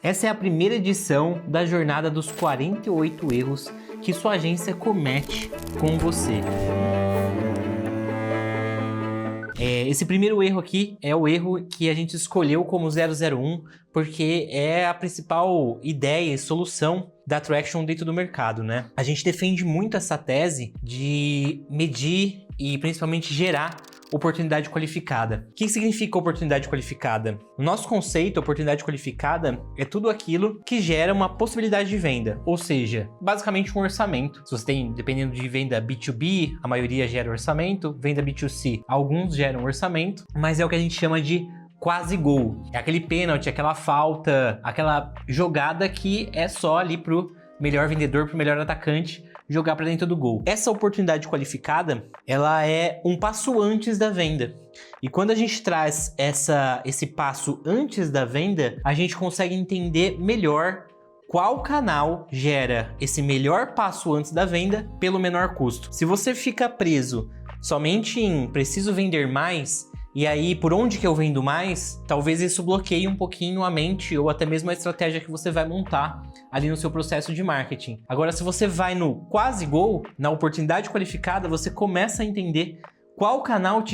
Essa é a primeira edição da jornada dos 48 erros que sua agência comete com você. Esse primeiro erro aqui é o erro que a gente escolheu como 001, porque é a principal ideia e solução da Traction dentro do mercado, né? A gente defende muito essa tese de medir e principalmente gerar oportunidade qualificada. O que significa oportunidade qualificada? No nosso conceito, oportunidade qualificada é tudo aquilo que gera uma possibilidade de venda, ou seja, basicamente um orçamento. Se você tem, dependendo de venda B2B, a maioria gera orçamento, venda B2C, alguns geram orçamento, mas é o que a gente chama de quase gol. É aquele pênalti, aquela falta, aquela jogada que é só ali pro melhor vendedor, pro melhor atacante jogar para dentro do gol. Essa oportunidade qualificada, ela é um passo antes da venda. E quando a gente traz esse passo antes da venda, a gente consegue entender melhor qual canal gera esse melhor passo antes da venda pelo menor custo. Se você fica preso somente em preciso vender mais, e aí, por onde que eu vendo mais? Talvez isso bloqueie um pouquinho a mente ou até mesmo a estratégia que você vai montar ali no seu processo de marketing. Agora, se você vai no quase gol, na oportunidade qualificada, você começa a entender qual canal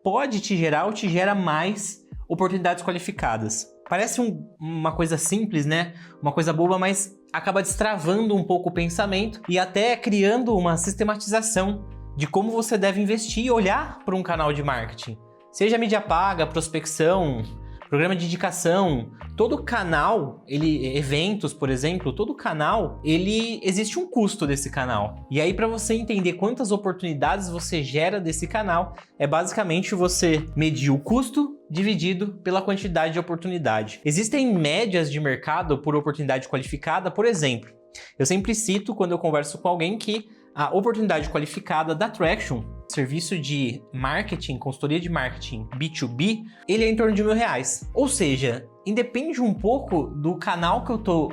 pode te gerar ou te gera mais oportunidades qualificadas. Parece uma coisa simples, né? Uma coisa boba, mas acaba destravando um pouco o pensamento e até criando uma sistematização de como você deve investir e olhar para um canal de marketing. Seja mídia paga, prospecção, programa de indicação, todo canal, eventos, por exemplo, todo canal, existe um custo desse canal. E aí, para você entender quantas oportunidades você gera desse canal, é basicamente você medir o custo dividido pela quantidade de oportunidade. Existem médias de mercado por oportunidade qualificada, por exemplo. Eu sempre cito quando eu converso com alguém que a oportunidade qualificada da Traction, serviço de marketing, consultoria de marketing B2B, ele é em torno de R$1.000. Ou seja, independe um pouco do canal que eu tô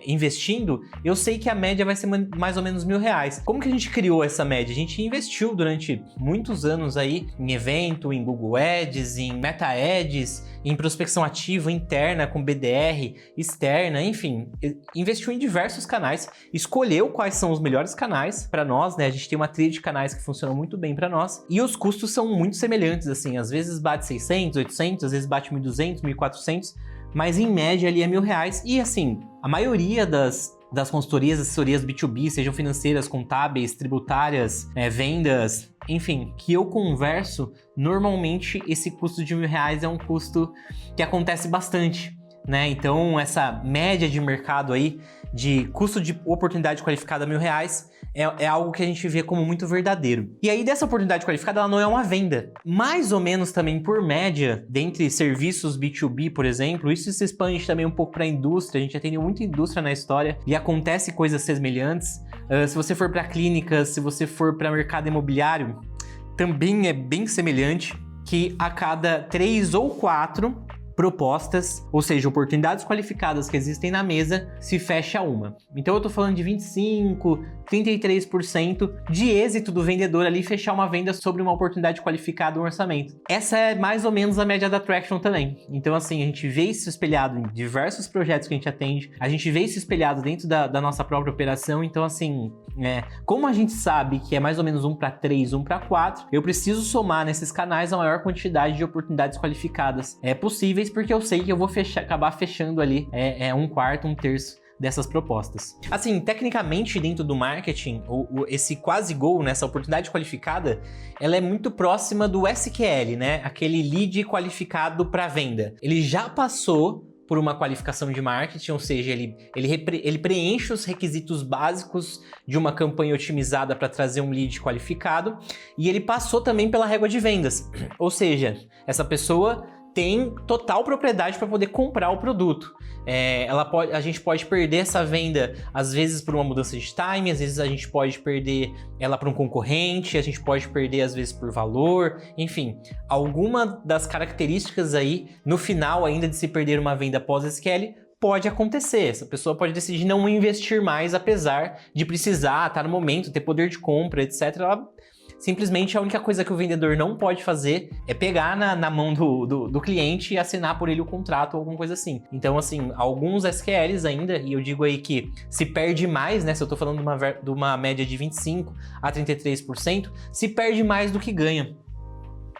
investindo, eu sei que a média vai ser mais ou menos R$1.000. Como que a gente criou essa média? A gente investiu durante muitos anos aí em evento, em Google Ads, em Meta Ads, em prospecção ativa interna com BDR, externa, enfim, investiu em diversos canais, escolheu quais são os melhores canais para nós, né? A gente tem uma trilha de canais que funcionam muito bem para nós e os custos são muito semelhantes, assim, às vezes bate 600, 800, às vezes bate 1.200, 1.400, mas em média ali é R$1.000. E assim, a maioria das consultorias, assessorias B2B, sejam financeiras, contábeis, tributárias, vendas, enfim, que eu converso, normalmente esse custo de R$1.000 é um custo que acontece bastante, né? Então essa média de mercado aí de custo de oportunidade qualificada R$1.000 é algo que a gente vê como muito verdadeiro. E aí dessa oportunidade qualificada ela não é uma venda. Mais ou menos também por média, dentre serviços B2B, por exemplo, isso se expande também um pouco para a indústria, a gente atende muita indústria na história e acontece coisas semelhantes. Se você for para clínicas, se você for para mercado imobiliário, também é bem semelhante, que a cada 3 ou 4 propostas, ou seja, oportunidades qualificadas que existem na mesa, se fecha uma. Então eu tô falando de 25, 33% de êxito do vendedor ali fechar uma venda sobre uma oportunidade qualificada, um orçamento. Essa é mais ou menos a média da Traction também. Então assim, a gente vê isso espelhado em diversos projetos que a gente atende, a gente vê isso espelhado dentro da nossa própria operação, então assim, como a gente sabe que é mais ou menos 1 para 3, 1 para 4, eu preciso somar nesses canais a maior quantidade de oportunidades qualificadas possíveis, porque eu sei que eu vou acabar fechando ali 1/4, 1/3 dessas propostas. Assim, tecnicamente dentro do marketing, esse quase gol, nessa oportunidade qualificada, ela é muito próxima do SQL, né? Aquele lead qualificado para venda. Ele já passou por uma qualificação de marketing, ou seja, ele preenche os requisitos básicos de uma campanha otimizada para trazer um lead qualificado, e ele passou também pela régua de vendas, ou seja, essa pessoa tem total propriedade para poder comprar o produto. A gente pode perder essa venda, às vezes por uma mudança de time, às vezes a gente pode perder ela para um concorrente, a gente pode perder às vezes por valor, enfim, alguma das características aí, no final ainda de se perder uma venda pós-SQL, pode acontecer. Essa pessoa pode decidir não investir mais, apesar de precisar, estar no momento, ter poder de compra, etc. Ela Simplesmente a única coisa que o vendedor não pode fazer é pegar na mão do cliente e assinar por ele o contrato ou alguma coisa assim. Então, assim, alguns SQLs ainda, e eu digo aí que se perde mais, né? Se eu tô falando de uma média de 25% a 33%, se perde mais do que ganha.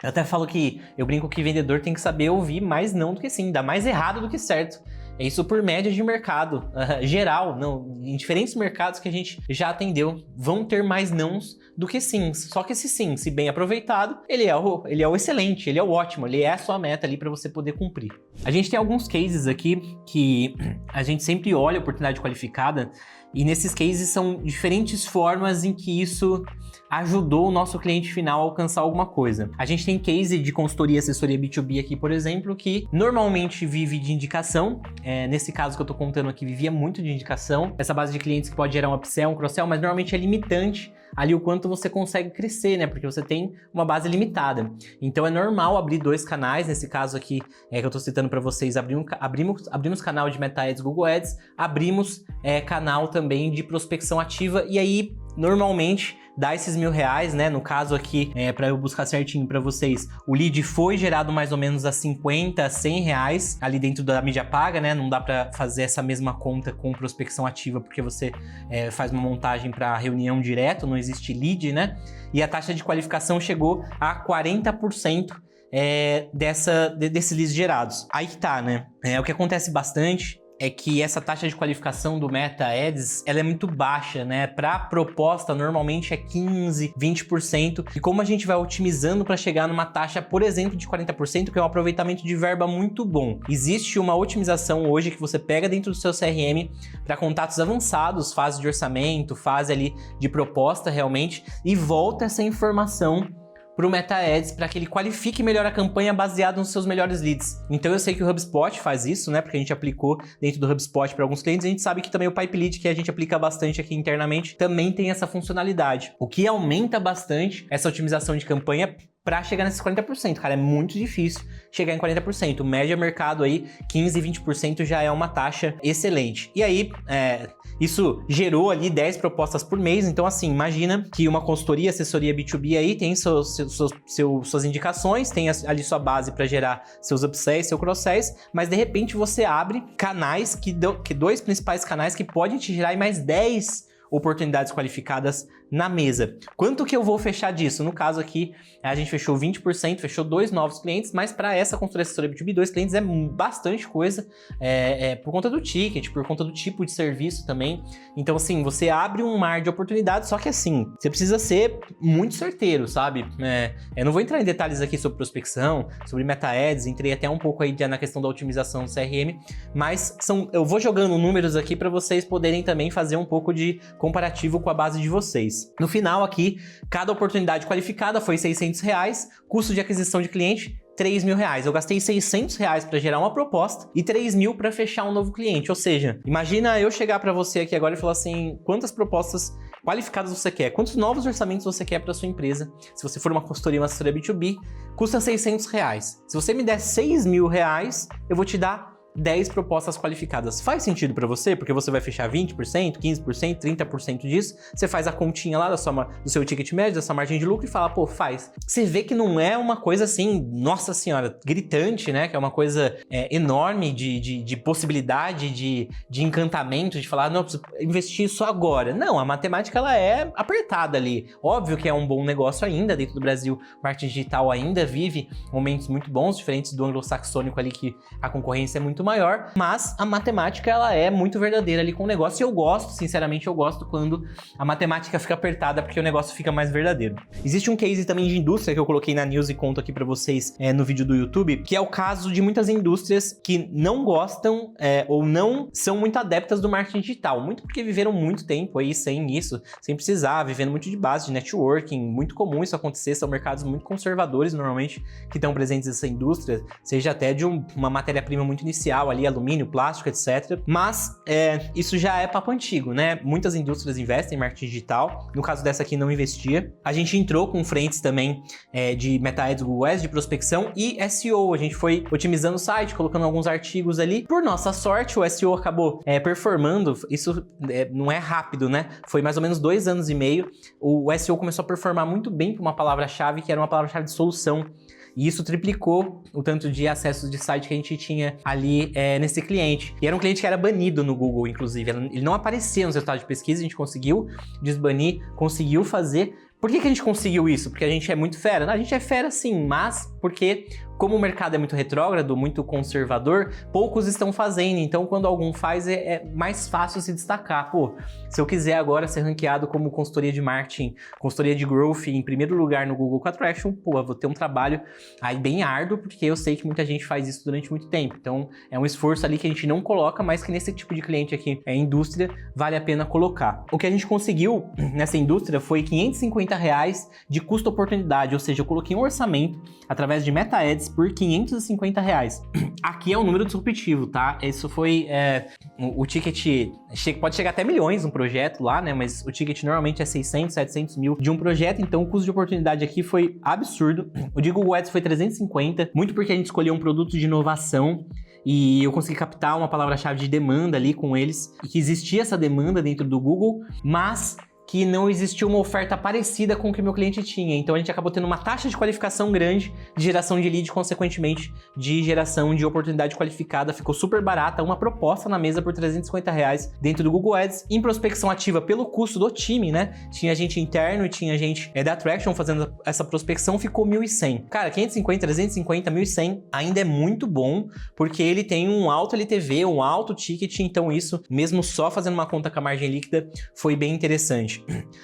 Eu até falo que, eu brinco que vendedor tem que saber ouvir mais não do que sim, dá mais errado do que certo. É isso por média de mercado, geral, não, em diferentes mercados que a gente já atendeu, vão ter mais nãos do que sims. Só que esse sim, se bem aproveitado, ele é o excelente, ele é o ótimo, ele é a sua meta ali para você poder cumprir. A gente tem alguns cases aqui que a gente sempre olha a oportunidade qualificada, e nesses cases são diferentes formas em que isso ajudou o nosso cliente final a alcançar alguma coisa. A gente tem case de consultoria e assessoria B2B aqui, por exemplo, que normalmente vive de indicação. Nesse caso que eu tô contando aqui, vivia muito de indicação. Essa base de clientes que pode gerar um upsell, um cross-sell, mas normalmente é limitante ali o quanto você consegue crescer, né? Porque você tem uma base limitada. Então é normal abrir 2 canais, nesse caso aqui que eu tô citando para vocês, abrimos canal de Meta Ads, Google Ads, abrimos canal também de prospecção ativa, e aí normalmente dá esses R$1.000, né? No caso aqui, para eu buscar certinho para vocês, o lead foi gerado mais ou menos a 50, 100 reais ali dentro da mídia paga, né? Não dá para fazer essa mesma conta com prospecção ativa, porque você faz uma montagem para reunião direto, não existe lead, né? E a taxa de qualificação chegou a 40%. Desses leads gerados. Aí que tá, né? O que acontece bastante é que essa taxa de qualificação do Meta Ads, ela é muito baixa, né? Para proposta, normalmente é 15%, 20%. E como a gente vai otimizando para chegar numa taxa, por exemplo, de 40%, que é um aproveitamento de verba muito bom. Existe uma otimização hoje que você pega dentro do seu CRM para contatos avançados, fase de orçamento, fase ali de proposta realmente, e volta essa informação para o Meta Ads, para que ele qualifique melhor a campanha baseado nos seus melhores leads. Então eu sei que o HubSpot faz isso, né? Porque a gente aplicou dentro do HubSpot para alguns clientes, a gente sabe que também o Pipe Lead, que a gente aplica bastante aqui internamente, também tem essa funcionalidade. O que aumenta bastante essa otimização de campanha para chegar nesses 40%, cara, é muito difícil chegar em 40%. Média mercado aí, 15, 20% já é uma taxa excelente. E aí, isso gerou ali 10 propostas por mês, então assim, imagina que uma consultoria, assessoria B2B aí tem suas indicações, tem ali sua base para gerar seus upsells, seus cross-sells, mas de repente você abre canais, que 2 principais canais que podem te gerar mais 10 oportunidades qualificadas na mesa. Quanto que eu vou fechar disso? No caso aqui, a gente fechou 20%, fechou 2 novos clientes, mas para essa consultoria assessoria B2B, 2 clientes é bastante coisa, por conta do ticket, por conta do tipo de serviço também. Então, assim, você abre um mar de oportunidades, só que assim, você precisa ser muito certeiro, sabe? Eu não vou entrar em detalhes aqui sobre prospecção, sobre Meta Ads, entrei até um pouco aí na questão da otimização do CRM, mas eu vou jogando números aqui para vocês poderem também fazer um pouco de comparativo com a base de vocês. No final aqui, cada oportunidade qualificada foi R$600, custo de aquisição de cliente R$3.000. Eu gastei R$600 para gerar uma proposta e R$3.000 para fechar um novo cliente. Ou seja, imagina eu chegar para você aqui agora e falar assim, quantas propostas qualificadas você quer? Quantos novos orçamentos você quer para sua empresa? Se você for uma consultoria, uma assessoria B2B, custa R$600. Se você me der R$6.000, eu vou te dar 10 propostas qualificadas. Faz sentido para você? Porque você vai fechar 20%, 15%, 30% disso. Você faz a continha lá do seu ticket médio, da sua margem de lucro e fala, pô, faz. Você vê que não é uma coisa assim, nossa senhora, gritante, né? Que é uma coisa enorme de possibilidade, de encantamento, de falar, não, eu preciso investir só agora. Não, a matemática, ela é apertada ali. Óbvio que é um bom negócio ainda, dentro do Brasil, o marketing digital ainda vive momentos muito bons, diferentes do anglo-saxônico ali, que a concorrência é muito maior, mas a matemática, ela é muito verdadeira ali com o negócio, e eu gosto, sinceramente, eu gosto quando a matemática fica apertada, porque o negócio fica mais verdadeiro. Existe um case também de indústria que eu coloquei na news e conto aqui pra vocês no vídeo do YouTube, que é o caso de muitas indústrias que não gostam ou não são muito adeptas do marketing digital, muito porque viveram muito tempo aí sem isso, sem precisar, vivendo muito de base, de networking, muito comum isso acontecer, são mercados muito conservadores normalmente que estão presentes nessa indústria, seja até de uma matéria-prima muito inicial, industrial ali, alumínio, plástico, etc. Mas isso já é papo antigo, né? Muitas indústrias investem em marketing digital. No caso dessa aqui, não investia. A gente entrou com frentes também de Meta Ads, Google Ads, de prospecção e SEO. A gente foi otimizando o site, colocando alguns artigos ali. Por nossa sorte, o SEO acabou performando. Isso não é rápido, né? Foi mais ou menos 2 anos e meio. O SEO começou a performar muito bem para uma palavra-chave que era uma palavra-chave de solução. E isso triplicou o tanto de acessos de site que a gente tinha ali nesse cliente. E era um cliente que era banido no Google, inclusive. Ele não aparecia nos resultados de pesquisa, a gente conseguiu desbanir, conseguiu fazer. Por que a gente conseguiu isso? Porque a gente é muito fera? Não, a gente é fera sim, mas porque como o mercado é muito retrógrado, muito conservador, poucos estão fazendo. Então, quando algum faz, é mais fácil se destacar. Pô, se eu quiser agora ser ranqueado como consultoria de marketing, consultoria de growth em primeiro lugar no Google com Attraction, pô, eu vou ter um trabalho aí bem árduo, porque eu sei que muita gente faz isso durante muito tempo. Então, é um esforço ali que a gente não coloca, mas que nesse tipo de cliente aqui, indústria, vale a pena colocar. O que a gente conseguiu nessa indústria foi R$550 de custo-oportunidade, ou seja, eu coloquei um orçamento através de Meta Ads por R$550. Aqui é um número disruptivo, tá? Isso foi o ticket, pode chegar até milhões um projeto lá, né? Mas o ticket normalmente é 600, 700 mil de um projeto, então o custo de oportunidade aqui foi absurdo. O de Google Ads foi 350, muito porque a gente escolheu um produto de inovação e eu consegui captar uma palavra-chave de demanda ali com eles, e que existia essa demanda dentro do Google, mas que não existia uma oferta parecida com o que meu cliente tinha. Então a gente acabou tendo uma taxa de qualificação grande, de geração de lead, consequentemente de geração de oportunidade qualificada. Ficou super barata, uma proposta na mesa por R$350 dentro do Google Ads, em prospecção ativa pelo custo do time, né? Tinha gente interno e tinha gente da Attraction fazendo essa prospecção, ficou 1.100. Cara, 550, 350, 1.100 ainda é muito bom, porque ele tem um alto LTV, um alto ticket, então isso, mesmo só fazendo uma conta com a margem líquida, foi bem interessante.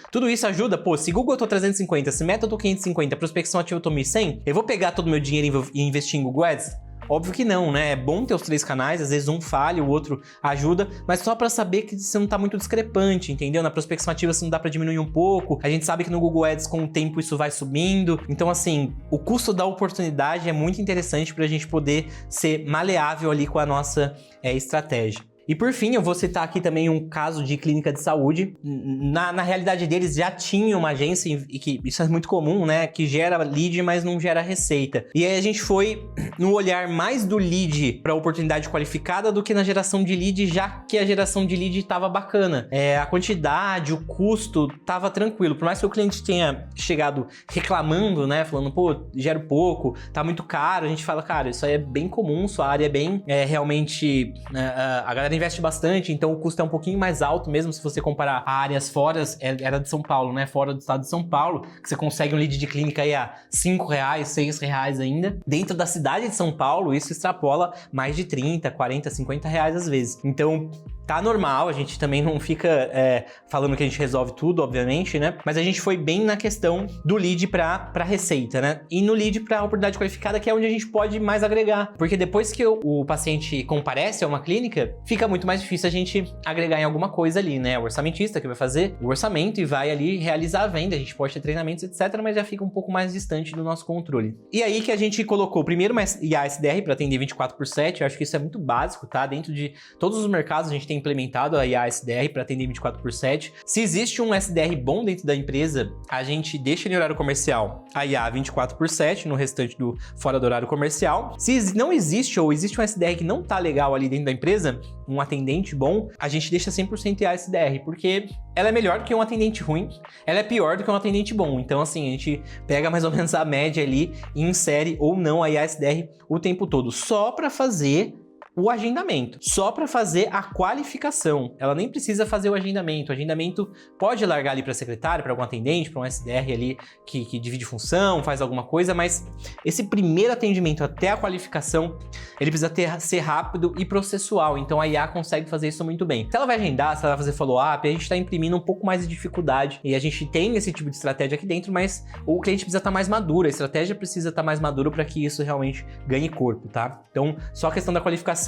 Tudo isso ajuda, pô, se Google eu tô 350, se Meta eu tô 550, prospecção ativa eu tô 1.100, eu vou pegar todo o meu dinheiro e investir em Google Ads? Óbvio que não, né? É bom ter os 3 canais, às vezes um falha, o outro ajuda, mas só pra saber que você não tá muito discrepante, entendeu? Na prospecção ativa você não dá pra diminuir um pouco, a gente sabe que no Google Ads com o tempo isso vai subindo, então assim, o custo da oportunidade é muito interessante pra gente poder ser maleável ali com a nossa estratégia. E por fim, eu vou citar aqui também um caso de clínica de saúde. Na realidade deles já tinha uma agência, e que isso é muito comum, né? Que gera lead, mas não gera receita. E aí a gente foi no olhar mais do lead para oportunidade qualificada do que na geração de lead, já que a geração de lead estava bacana. A quantidade, o custo estava tranquilo. Por mais que o cliente tenha chegado reclamando, né? Falando, pô, gero pouco, tá muito caro. A gente fala, cara, isso aí é bem comum, sua área é bem realmente... a galera investe bastante, então o custo é um pouquinho mais alto, mesmo se você comparar a áreas fora, era de São Paulo, né? Fora do estado de São Paulo, que você consegue um lead de clínica aí a R$5, R$6 ainda. Dentro da cidade de São Paulo, isso extrapola mais de 30, 40, R$50 às vezes. Então, tá normal, a gente também não fica falando que a gente resolve tudo, obviamente, né? Mas a gente foi bem na questão do lead pra receita, né? E no lead pra oportunidade qualificada, que é onde a gente pode mais agregar. Porque depois que o paciente comparece a uma clínica, fica muito mais difícil a gente agregar em alguma coisa ali, né? O orçamentista que vai fazer o orçamento e vai ali realizar a venda. A gente pode ter treinamentos, etc., mas já fica um pouco mais distante do nosso controle. E aí que a gente colocou primeiro uma IA SDR para atender 24/7. Eu acho que isso é muito básico, tá? Dentro de todos os mercados a gente tem implementado a IA SDR para atender 24/7. Se existe um SDR bom dentro da empresa, a gente deixa em horário comercial a IA 24/7, no restante fora do horário comercial. Se não existe ou existe um SDR que não tá legal ali dentro da empresa, um atendente bom, a gente deixa 100% IA SDR, porque ela é melhor do que um atendente ruim, ela é pior do que um atendente bom. Então, assim, a gente pega mais ou menos a média ali e insere ou não a IA SDR o tempo todo, só para fazer o agendamento, só para fazer a qualificação. Ela nem precisa fazer o agendamento. O agendamento pode largar ali para a secretária, para algum atendente, para um SDR ali que divide função, faz alguma coisa, mas esse primeiro atendimento até a qualificação, ele precisa ser rápido e processual. Então a IA consegue fazer isso muito bem. Se ela vai agendar, se ela vai fazer follow-up, a gente está imprimindo um pouco mais de dificuldade e a gente tem esse tipo de estratégia aqui dentro, mas o cliente precisa estar mais maduro, a estratégia precisa estar mais madura para que isso realmente ganhe corpo, tá? Então, só a questão da qualificação.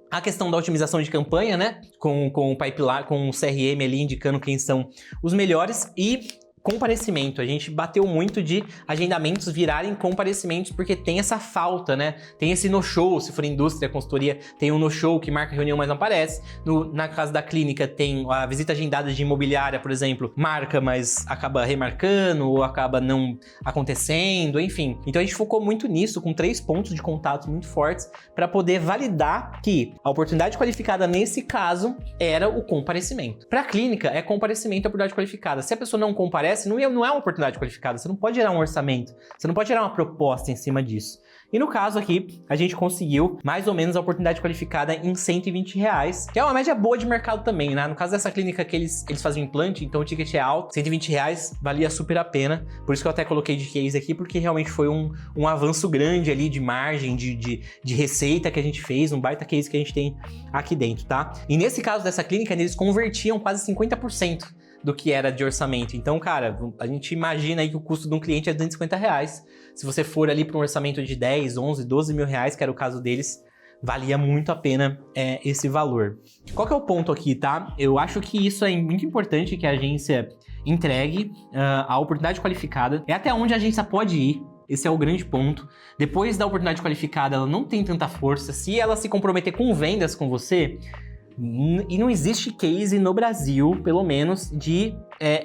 A questão da otimização de campanha, né? Com o pipeline, com o CRM ali indicando quem são os melhores e comparecimento. A gente bateu muito de agendamentos virarem comparecimentos, porque tem essa falta, né? Tem esse no-show, se for indústria, consultoria, tem um no-show que marca reunião, mas não aparece. Na casa da clínica tem a visita agendada de imobiliária, por exemplo, marca, mas acaba remarcando ou acaba não acontecendo, enfim. Então a gente focou muito nisso, com 3 pontos de contato muito fortes, para poder validar que a oportunidade qualificada nesse caso era o comparecimento. Para a clínica, é comparecimento a oportunidade qualificada. Se a pessoa não comparece, não é uma oportunidade qualificada. Você não pode gerar um orçamento, você não pode gerar uma proposta em cima disso. E no caso aqui, a gente conseguiu mais ou menos a oportunidade qualificada em R$120, que é uma média boa de mercado também, né? No caso dessa clínica que eles fazem implante, então o ticket é alto, R$120 valia super a pena. Por isso que eu até coloquei de case aqui, porque realmente foi um avanço grande ali de margem, de receita que a gente fez, um baita case que a gente tem aqui dentro, tá? E nesse caso dessa clínica, eles convertiam quase 50% do que era de orçamento. Então, cara, a gente imagina aí que o custo de um cliente é R$250. Se você for ali para um orçamento de 10, 11, 12 mil reais, que era o caso deles, valia muito a pena esse valor. Qual que é o ponto aqui, tá? Eu acho que isso é muito importante que a agência entregue a oportunidade qualificada. É até onde a agência pode ir. Esse é o grande ponto. Depois da oportunidade qualificada, ela não tem tanta força. Se ela se comprometer com vendas com você, e não existe case no Brasil, pelo menos, de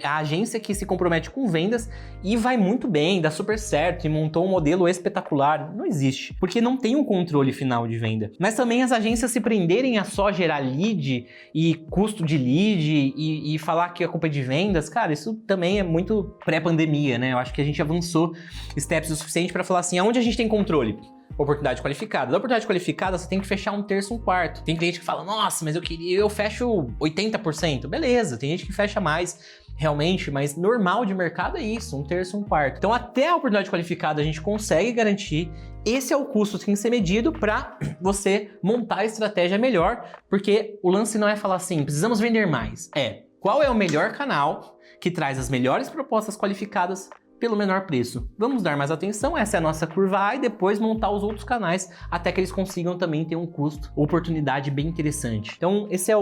a agência que se compromete com vendas e vai muito bem, dá super certo e montou um modelo espetacular. Não existe, porque não tem um controle final de venda. Mas também as agências se prenderem a só gerar lead e custo de lead e falar que a culpa é de vendas, cara, isso também é muito pré-pandemia, né? Eu acho que a gente avançou steps o suficiente para falar assim, aonde a gente tem controle? Oportunidade qualificada. Da oportunidade qualificada, você tem que fechar 1/3, 1/4. Tem cliente que fala, nossa, mas eu fecho 80%. Beleza, tem gente que fecha mais, realmente, mas normal de mercado é isso, 1/3, 1/4. Então, até a oportunidade qualificada a gente consegue garantir. Esse é o custo que tem que ser medido para você montar a estratégia melhor, porque o lance não é falar assim, precisamos vender mais. Qual é o melhor canal que traz as melhores propostas qualificadas pelo menor preço. Vamos dar mais atenção, essa é a nossa curva A, e depois montar os outros canais até que eles consigam também ter um custo, oportunidade bem interessante. Então, essa é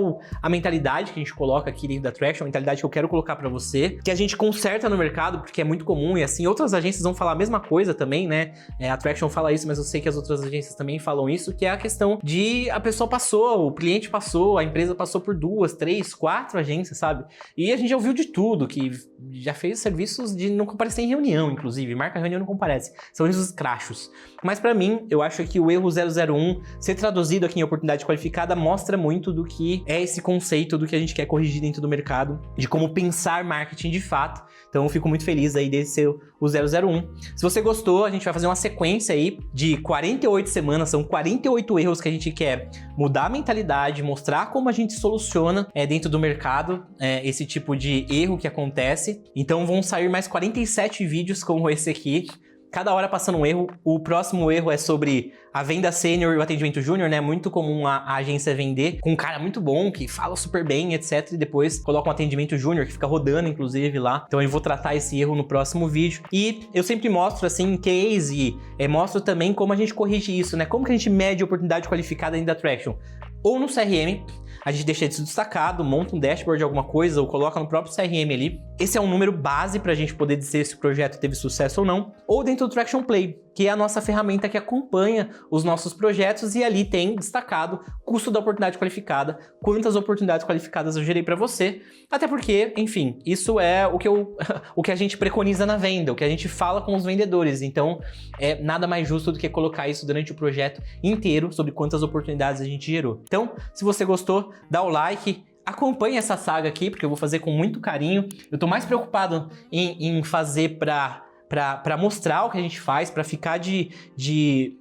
a mentalidade que a gente coloca aqui dentro da Traction, a mentalidade que eu quero colocar para você, que a gente conserta no mercado, porque é muito comum, e assim, outras agências vão falar a mesma coisa também, né? A Traction fala isso, mas eu sei que as outras agências também falam isso, que é a questão de a pessoa passou, o cliente passou, a empresa passou por 2, 3, 4 agências, sabe? E a gente já ouviu de tudo, que já fez serviços de não comparecer em reunião, inclusive, marca reunião não comparece, são esses crachos. Mas para mim, eu acho que o erro 001 ser traduzido aqui em oportunidade qualificada mostra muito do que é esse conceito do que a gente quer corrigir dentro do mercado, de como pensar marketing de fato. Então eu fico muito feliz aí desse ser o 001. Se você gostou, a gente vai fazer uma sequência aí de 48 semanas, são 48 erros que a gente quer mudar a mentalidade, mostrar como a gente soluciona dentro do mercado esse tipo de erro que acontece. Então vão sair mais 47 vídeos como esse aqui, cada hora passando um erro. O próximo erro é sobre a venda sênior e o atendimento júnior, né? Muito comum a agência vender com um cara muito bom, que fala super bem, etc. E depois coloca um atendimento júnior, que fica rodando, inclusive, lá. Então eu vou tratar esse erro no próximo vídeo. E eu sempre mostro, assim, case, mostro também como a gente corrige isso, né? Como que a gente mede a oportunidade qualificada dentro da Traction. Ou no CRM, a gente deixa isso destacado, monta um dashboard de alguma coisa ou coloca no próprio CRM ali. Esse é um número base para a gente poder dizer se o projeto teve sucesso ou não. Ou dentro do Traction Play, que é a nossa ferramenta que acompanha os nossos projetos e ali tem destacado custo da oportunidade qualificada, quantas oportunidades qualificadas eu gerei para você. Até porque, enfim, isso é o que a gente preconiza na venda, o que a gente fala com os vendedores. Então, é nada mais justo do que colocar isso durante o projeto inteiro sobre quantas oportunidades a gente gerou. Então, se você gostou, dá o like, acompanhe essa saga aqui, porque eu vou fazer com muito carinho. Eu tô mais preocupado em fazer para mostrar o que a gente faz, para ficar de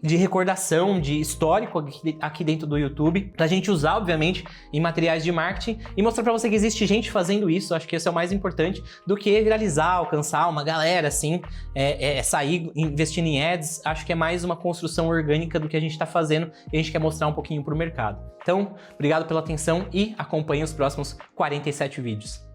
recordação, de histórico aqui dentro do YouTube, pra gente usar, obviamente, em materiais de marketing e mostrar para você que existe gente fazendo isso. Acho que esse é o mais importante do que viralizar, alcançar uma galera, assim, sair investindo em ads. Acho que é mais uma construção orgânica do que a gente tá fazendo e a gente quer mostrar um pouquinho pro mercado. Então, obrigado pela atenção e acompanhe os próximos 47 vídeos.